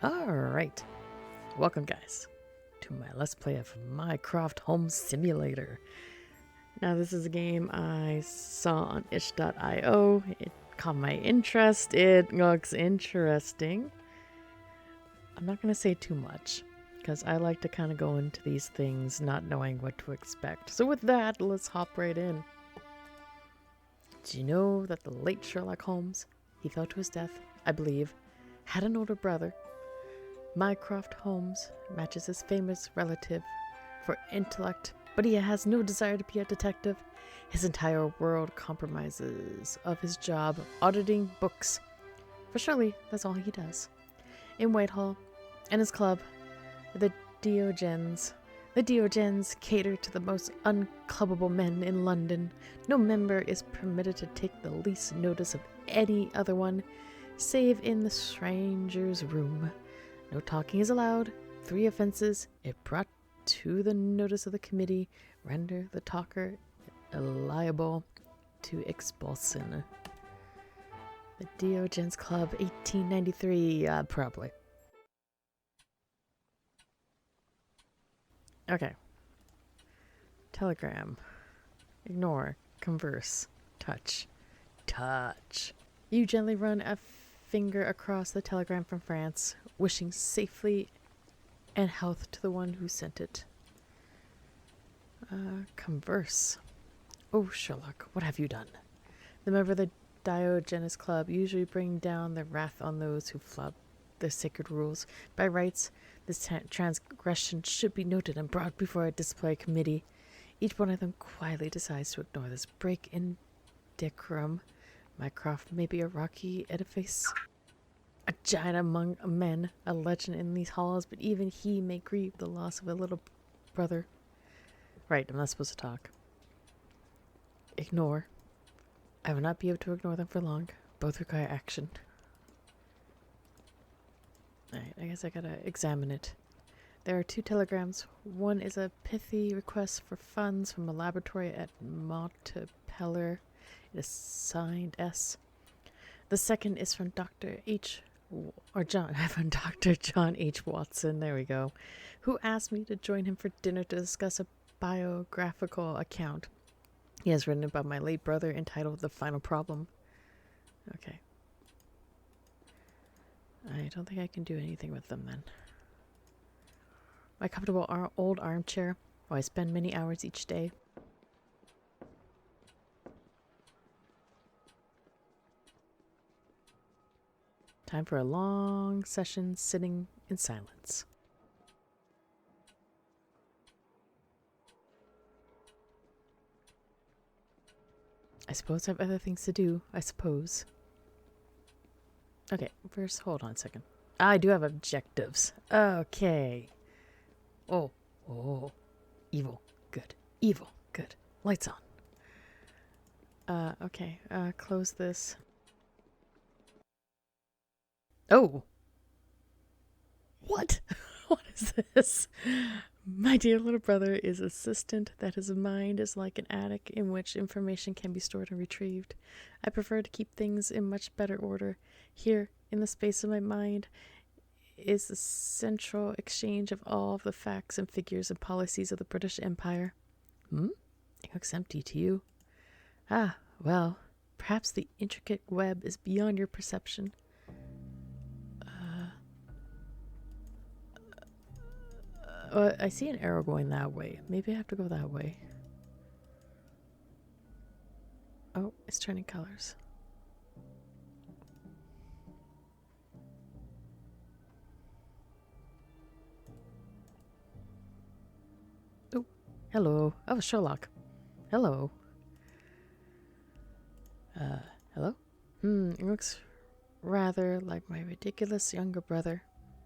Alright, welcome guys to my Let's Play of Mycroft Holmes Simulator. Now this is a game I saw on itch.io. It caught my interest. It looks interesting. I'm not going to say too much because I like to kind of go into these things not knowing what to expect. So with that, let's hop right in. Do you know that the late Sherlock Holmes, he fell to his death, I believe, had an older brother? Mycroft Holmes matches his famous relative for intellect, but he has no desire to be a detective. His entire world compromises of his job auditing books. For surely, that's all he does. In Whitehall, and his club, the Diogenes. The Diogenes cater to the most unclubbable men in London. No member is permitted to take the least notice of any other one, save in the stranger's room. No talking is allowed. 3 offenses, if brought to the notice of the committee, render the talker liable to expulsion. The Diogenes Club, 1893, probably. Okay. Telegram. Ignore. Converse. Touch. Touch. You gently run a finger across the telegram from France, wishing safely and health to the one who sent it. Converse. Oh, Sherlock, what have you done? The member of the Diogenes Club usually bring down their wrath on those who flout their sacred rules. By rights, this transgression should be noted and brought before a disciplinary committee. Each one of them quietly decides to ignore this break in decorum. Mycroft may be a rocky edifice, a giant among men, a legend in these halls, but even he may grieve the loss of a little brother. Right, I'm not supposed to talk. Ignore. I will not be able to ignore them for long. Both require action. Alright, I guess I gotta examine it. There are 2 telegrams. One is a pithy request for funds from a laboratory at Montpellier. It is signed S. The second is from Dr. John H. Watson, there we go, who asked me to join him for dinner to discuss a biographical account he has written about my late brother entitled The Final Problem. Okay. I don't think I can do anything with them then. My comfortable old armchair, where I spend many hours each day. Time for a long session sitting in silence. I suppose I have other things to do, I suppose. Okay, first, hold on a second. I do have objectives. Okay. Oh. Evil. Good. Evil. Good. Lights on. Okay. Close this. Oh! What? What is this? My dear little brother is insistent that his mind is like an attic in which information can be stored and retrieved. I prefer to keep things in much better order. Here, in the space of my mind, is the central exchange of all of the facts and figures and policies of the British Empire. It looks empty to you. Ah, well, perhaps the intricate web is beyond your perception. I see an arrow going that way. Maybe I have to go that way. Oh, it's turning colors. Oh, hello. Oh, Sherlock. Hello. Hello? It looks rather like my ridiculous younger brother,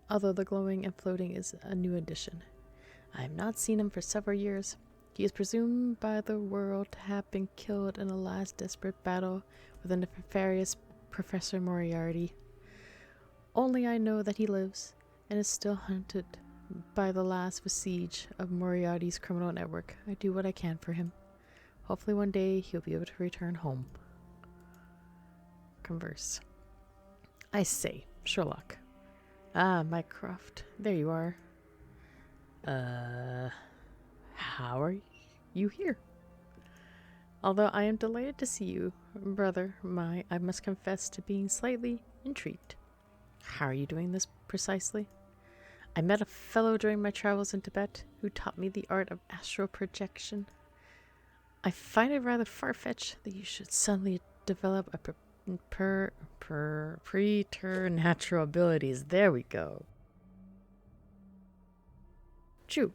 although the glowing and floating is a new addition. I have not seen him for several years. He is presumed by the world to have been killed in a last desperate battle with the nefarious Professor Moriarty. Only I know that he lives and is still hunted by the last vestige of Moriarty's criminal network. I do what I can for him. Hopefully one day he'll be able to return home. Converse. I say, Sherlock, Ah, Mycroft. There you are. How are you here? Although I am delighted to see you, brother, I must confess to being slightly intrigued. How are you doing this precisely? I met a fellow during my travels in Tibet who taught me the art of astral projection. I find it rather far-fetched that you should suddenly develop a preternatural abilities. There we go. True.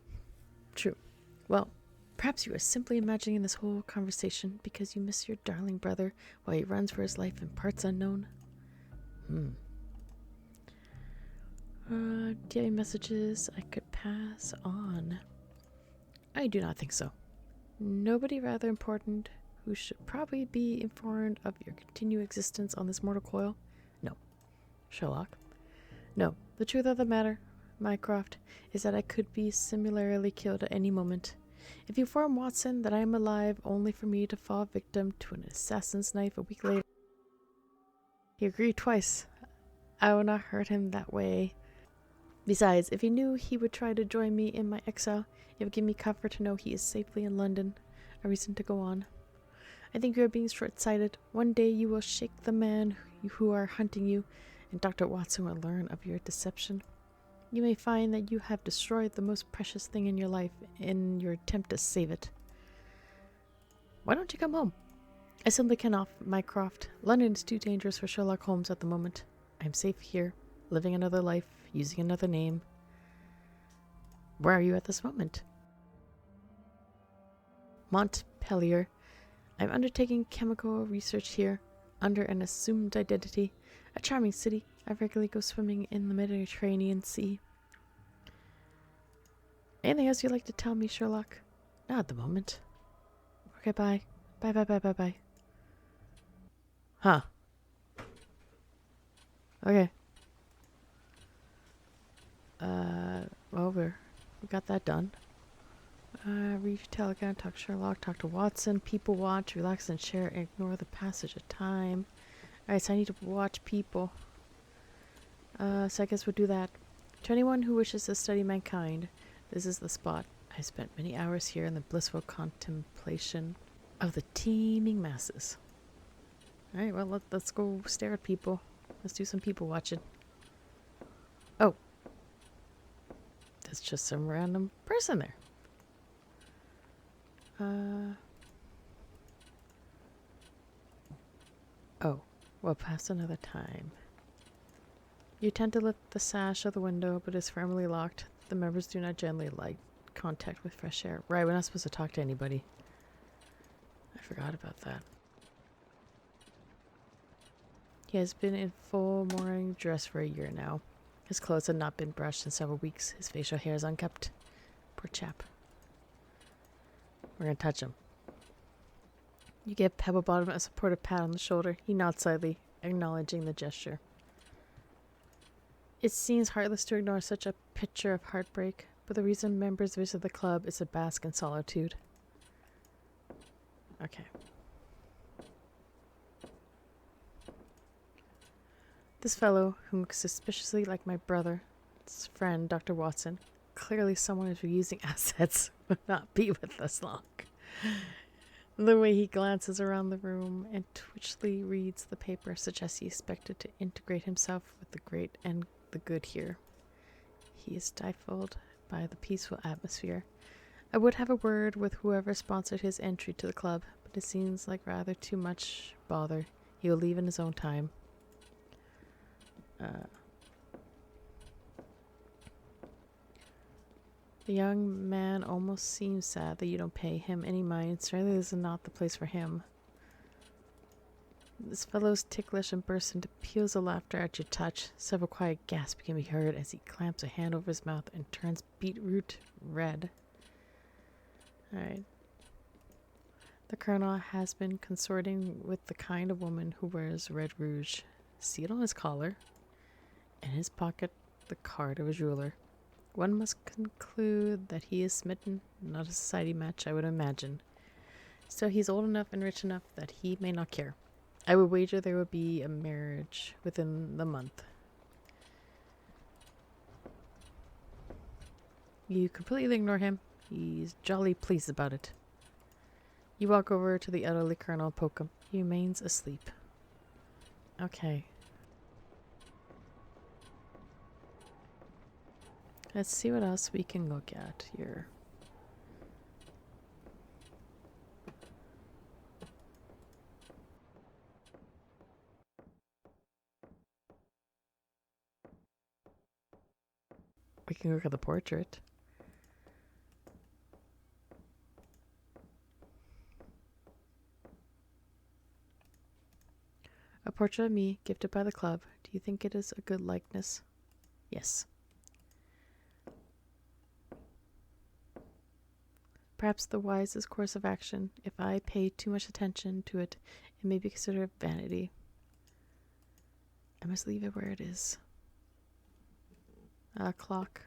Well, perhaps you are simply imagining this whole conversation because you miss your darling brother while he runs for his life in parts unknown. Do you have any messages I could pass on? I do not think so. Nobody rather important who should probably be informed of your continued existence on this mortal coil? No. Sherlock? No. The truth of the matter, Mycroft, is that I could be similarly killed at any moment. If you inform Watson that I am alive only for me to fall victim to an assassin's knife a week later, he agreed twice. I will not hurt him that way. Besides, if he knew he would try to join me in my exile, it would give me comfort to know he is safely in London, a reason to go on. I think you are being short-sighted. One day you will shake the man who are hunting you, and Dr. Watson will learn of your deception. You may find that you have destroyed the most precious thing in your life in your attempt to save it. Why don't you come home? I simply cannot, Mycroft. London is too dangerous for Sherlock Holmes at the moment. I am safe here, living another life, using another name. Where are you at this moment? Montpellier. I'm undertaking chemical research here, under an assumed identity. A charming city. I regularly go swimming in the Mediterranean Sea. Anything else you'd like to tell me, Sherlock? Not at the moment. Okay, bye. Bye. Huh. Okay. Well, we got that done. Read your telegram, talk to Sherlock, talk to Watson, people watch, relax and share, ignore the passage of time. Alright, so I need to watch people. So I guess we'll do that. To anyone who wishes to study mankind, this is the spot. I spent many hours here in the blissful contemplation of the teeming masses. Alright, well, let's go stare at people. Let's do some people watching. Oh. That's just some random person there. Oh, we'll pass another time. You tend to lift the sash of the window, but it's firmly locked. The members do not generally like contact with fresh air. Right, we're not supposed to talk to anybody. I forgot about that. He has been in full morning dress for a year now. His clothes have not been brushed in several weeks. His facial hair is unkempt. Poor chap. We're gonna touch him. You give Pebble Bottom a supportive pat on the shoulder. He nods slightly, acknowledging the gesture. It seems heartless to ignore such a picture of heartbreak, but the reason members visit the club is to bask in solitude. Okay. This fellow, who looks suspiciously like my brother's friend, Dr. Watson, clearly someone who's using assets, would not be with us long. The way he glances around the room and twitchily reads the paper suggests he expected to integrate himself with the great and the good here. He is stifled by the peaceful atmosphere. I would have a word with whoever sponsored his entry to the club, but it seems like rather too much bother. He will leave in his own time. The young man almost seems sad that you don't pay him any mind. Certainly this is not the place for him. This fellow's ticklish and bursts into peals of laughter at your touch. Several quiet gasps can be heard as he clamps a hand over his mouth and turns beetroot red. Alright. The colonel has been consorting with the kind of woman who wears red rouge. See it on his collar. In his pocket, the card of a jeweler. One must conclude that he is smitten, not a society match, I would imagine. Still, he's old enough and rich enough that he may not care. I would wager there will be a marriage within the month. You completely ignore him. He's jolly pleased about it. You walk over to the elderly colonel and poke him. He remains asleep. Okay. Let's see what else we can look at here. We can look at the portrait. A portrait of me, gifted by the club. Do you think it is a good likeness? Yes. Perhaps the wisest course of action. If I pay too much attention to it, it may be considered vanity. I must leave it where it is. A clock.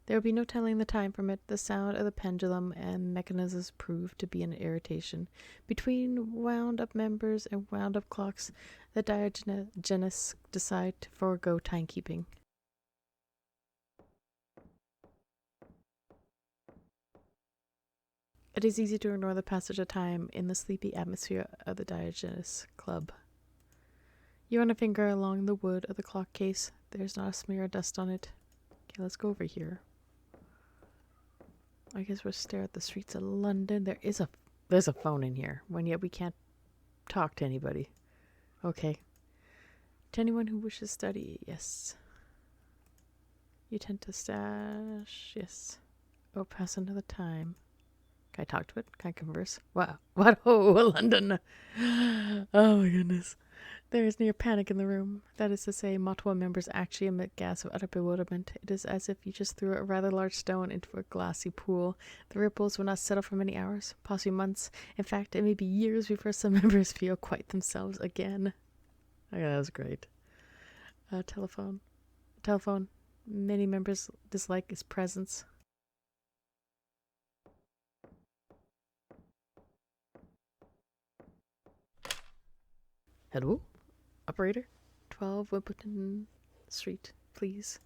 There will be no telling the time from it. The sound of the pendulum and mechanisms prove to be an irritation. Between wound-up members and wound-up clocks, the Diogenists decide to forego timekeeping. It is easy to ignore the passage of time in the sleepy atmosphere of the Diogenes Club. You run a finger along the wood of the clock case. There's not a smear of dust on it. Okay, let's go over here. I guess we'll stare at the streets of London. There's a phone in here, when yet we can't talk to anybody. Okay. To anyone who wishes study, yes. You tend to stash, yes. Oh, pass another time. Can I talk to it? Can I converse? Wow. What? Oh, London. Oh my goodness. There is near panic in the room. That is to say, multiple members actually emit gas of utter bewilderment. It is as if you just threw a rather large stone into a glassy pool. The ripples will not settle for many hours, possibly months. In fact, it may be years before some members feel quite themselves again. Okay, that was great. Telephone. Telephone. Many members dislike its presence. Hello? Operator? 12 Wimbledon Street, please.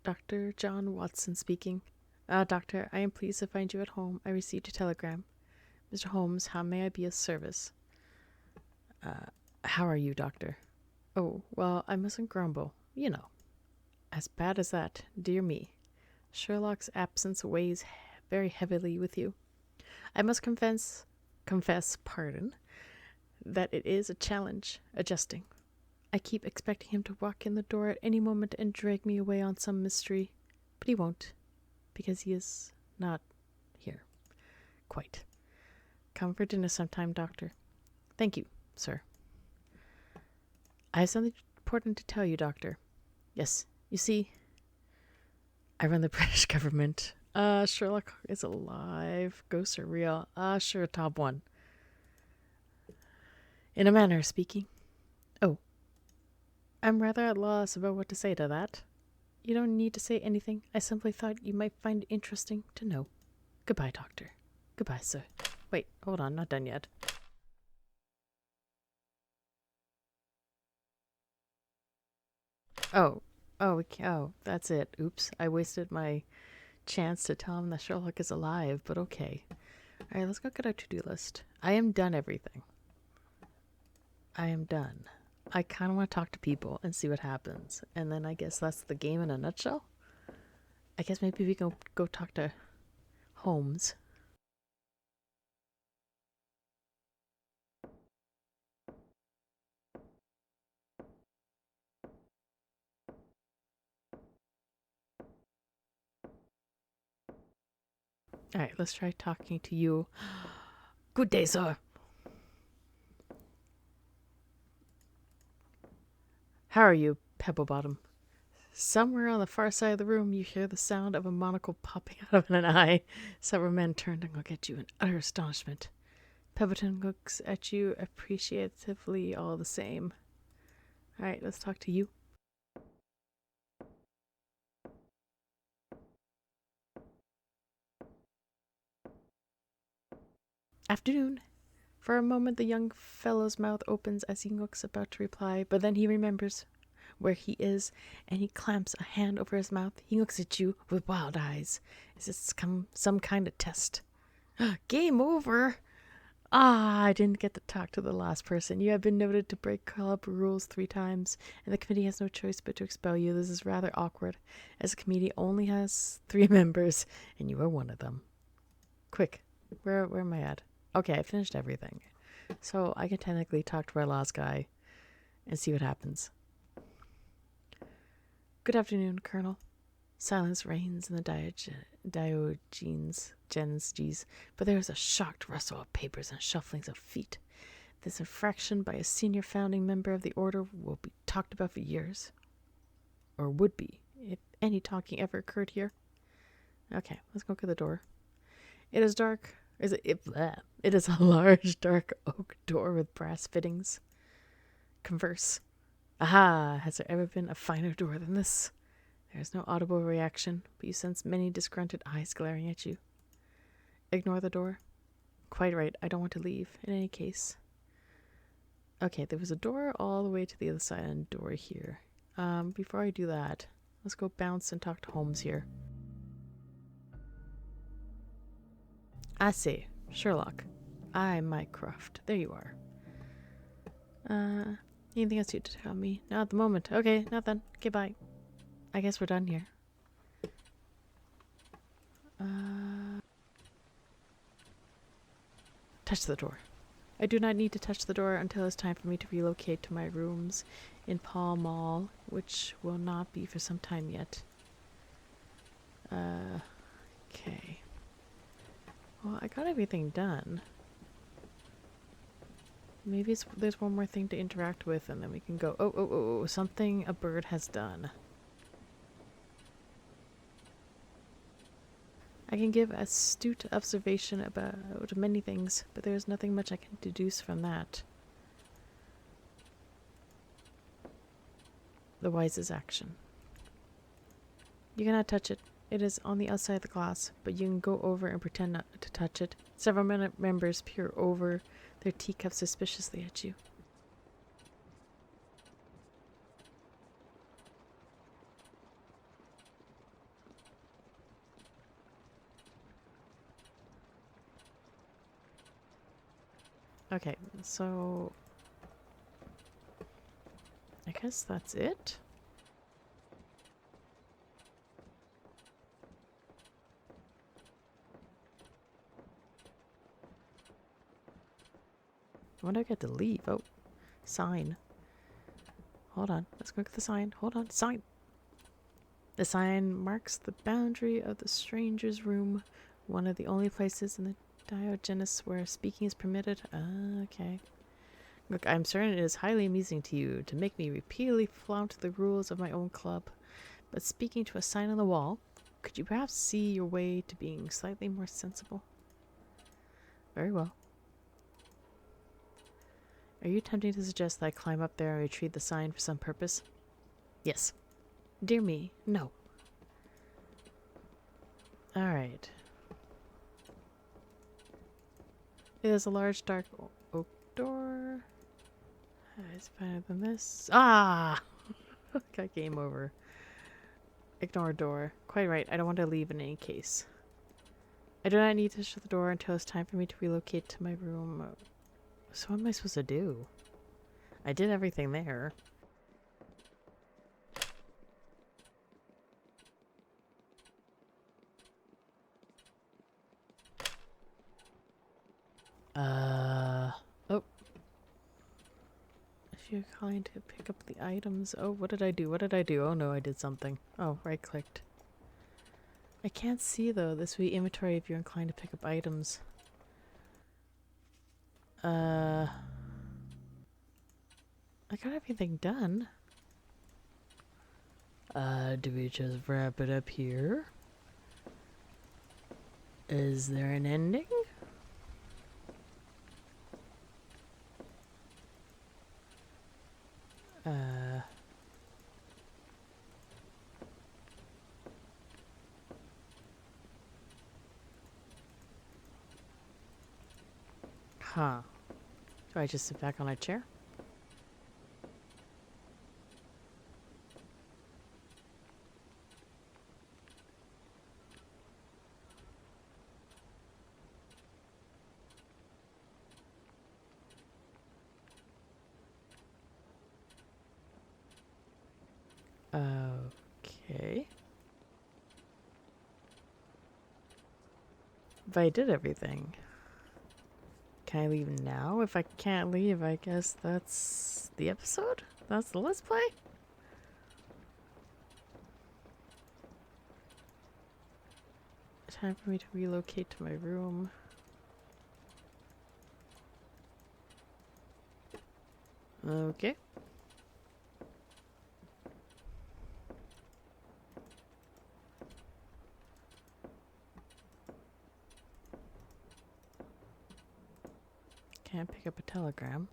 Dr. John Watson speaking. Doctor, I am pleased to find you at home. I received a telegram. Mr. Holmes, how may I be of service? How are you, Doctor? Oh, well, I mustn't grumble. You know. As bad as that, dear me. Sherlock's absence weighs very heavily with you. I must confess, pardon, that it is a challenge, adjusting. I keep expecting him to walk in the door at any moment and drag me away on some mystery. But he won't, because he is not here. Quite. Come for dinner sometime, Doctor. Thank you, sir. I have something important to tell you, Doctor. Yes, you see, I run the British government. Sherlock is alive. Ghosts are real. Sure, top one. In a manner of speaking. Oh, I'm rather at loss about what to say to that. You don't need to say anything. I simply thought you might find it interesting to know. Goodbye, Doctor. Goodbye, sir. Wait, hold on, not done yet. Oh, that's it. Oops, I wasted my chance to tell him that Sherlock is alive, but okay. Alright, let's go get our to-do list. I am done everything. I am done. I kind of want to talk to people and see what happens. And then I guess that's the game in a nutshell. I guess maybe we can go talk to Holmes. Alright, let's try talking to you. Good day, sir. How are you, Pebblebottom? Somewhere on the far side of the room, you hear the sound of a monocle popping out of an eye. Several men turn and look at you in utter astonishment. Pebblebottom looks at you appreciatively all the same. Alright, let's talk to you. Afternoon. For a moment the young fellow's mouth opens as he looks about to reply, but then he remembers. where he is, and he clamps a hand over his mouth. He looks at you with wild eyes. Is this some kind of test? Game over! Ah, I didn't get to talk to the last person. You have been noted to break club rules 3 times, and the committee has no choice but to expel you. This is rather awkward, as the committee only has 3 members, and you are one of them. Quick, where am I at? Okay, I finished everything. So I can technically talk to our last guy and see what happens. Good afternoon, Colonel. Silence reigns in the Diogenes, but there is a shocked rustle of papers and shufflings of feet. This infraction by a senior founding member of the order will be talked about for years. Or would be, if any talking ever occurred here. Okay, let's go to the door. It is dark. It is a large, dark oak door with brass fittings. Converse. Aha! Has there ever been a finer door than this? There is no audible reaction, but you sense many disgruntled eyes glaring at you. Ignore the door. Quite right, I don't want to leave, in any case. Okay, there was a door all the way to the other side and a door here. Before I do that, let's go bounce and talk to Holmes here. I see. Sherlock. I'm Mycroft. There you are. Anything else you'd tell me? Not at the moment. Okay, nothing. Okay, bye. I guess we're done here. Touch the door. I do not need to touch the door until it's time for me to relocate to my rooms in Pall Mall, which will not be for some time yet. Okay. Well, I got everything done. Maybe there's one more thing to interact with and then we can go. Oh, something a bird has done. I can give astute observation about many things, but there is nothing much I can deduce from that. The wisest action. You cannot touch it. It is on the outside of the glass, but you can go over and pretend not to touch it. Several members peer over their teacups suspiciously at you. Okay, so I guess that's it. When do I get to leave? Oh, sign. Hold on, let's go get the sign. Hold on, sign. The sign marks the boundary of the stranger's room, one of the only places in the Diogenes where speaking is permitted. Okay. Look, I'm certain it is highly amusing to you to make me repeatedly flout the rules of my own club, but speaking to a sign on the wall, could you perhaps see your way to being slightly more sensible? Very well. Are you attempting to suggest that I climb up there and retrieve the sign for some purpose? Yes. Dear me, no. Alright. It is a large dark oak door. It's better than this. Ah! Got game over. Ignore door. Quite right, I don't want to leave in any case. I do not need to shut the door until it's time for me to relocate to my room. So what am I supposed to do? I did everything there. Oh. If you're kind to pick up the items. Oh, what did I do? What did I do? Oh no, I did something. Oh, right clicked. I can't see though. This would be inventory if you're inclined to pick up items. I got everything done. Do we just wrap it up here? Is there an ending? Huh. Do I just sit back on a chair? Okay. If I did everything, can I leave now? If I can't leave, I guess that's the episode? That's the Let's Play? Time for me to relocate to my room. Okay. Can't pick up a telegram.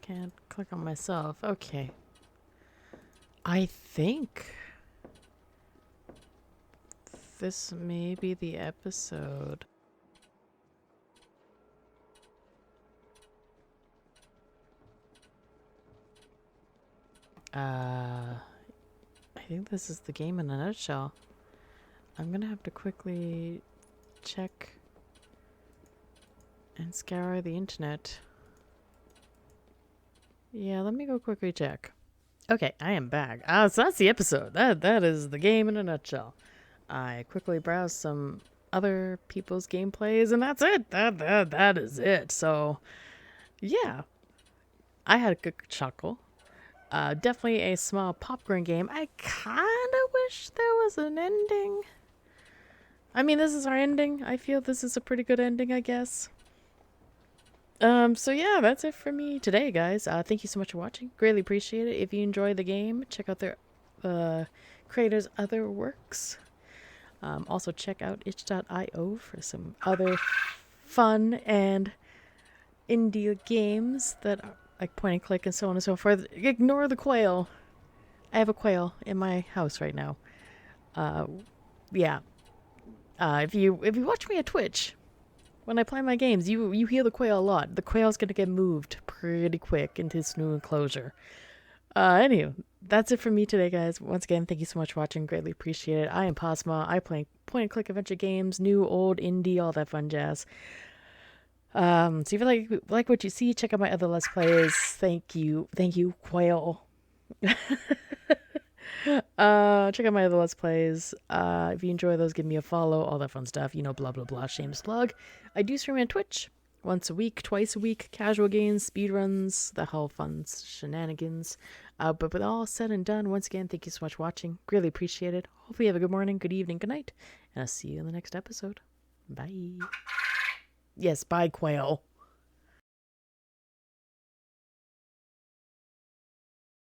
Can't click on myself. Okay. I think this may be the episode. I think this is the game in a nutshell. I'm gonna have to quickly check and scour the internet. Yeah, let me go quickly check. Okay, I am back. So that's the episode. That is the game in a nutshell. I quickly browsed some other people's gameplays, and that's it. That is it. So, yeah, I had a good chuckle. Definitely a small popcorn game. I kind of wish there was an ending. I mean, this is our ending. I feel this is a pretty good ending, I guess. So yeah, that's it for me today, guys. Thank you so much for watching. Greatly appreciate it. If you enjoy the game, check out their creators' other works. Also check out itch.io for some other fun and indie games that are like point and click and so on and so forth. Ignore the quail. I have a quail in my house right now. Yeah. If you watch me at Twitch, when I play my games, you hear the quail a lot. The quail's gonna get moved pretty quick into its new enclosure. Anyway, that's it for me today, guys. Once again, thank you so much for watching. Greatly appreciate it. I am Posma. I play point and click adventure games, new, old, indie, all that fun jazz. So if you like what you see, check out my other Let's Plays. Thank you, quail. Check out my other Let's Plays. If you enjoy those, give me a follow, all that fun stuff. You know, blah, blah, blah, shameless plug. I do stream on Twitch once a week, twice a week, casual games, speedruns, the whole fun shenanigans. But with all said and done, once again, thank you so much for watching. Really appreciate it. Hopefully you have a good morning, good evening, good night, and I'll see you in the next episode. Bye. Yes, bye, quail.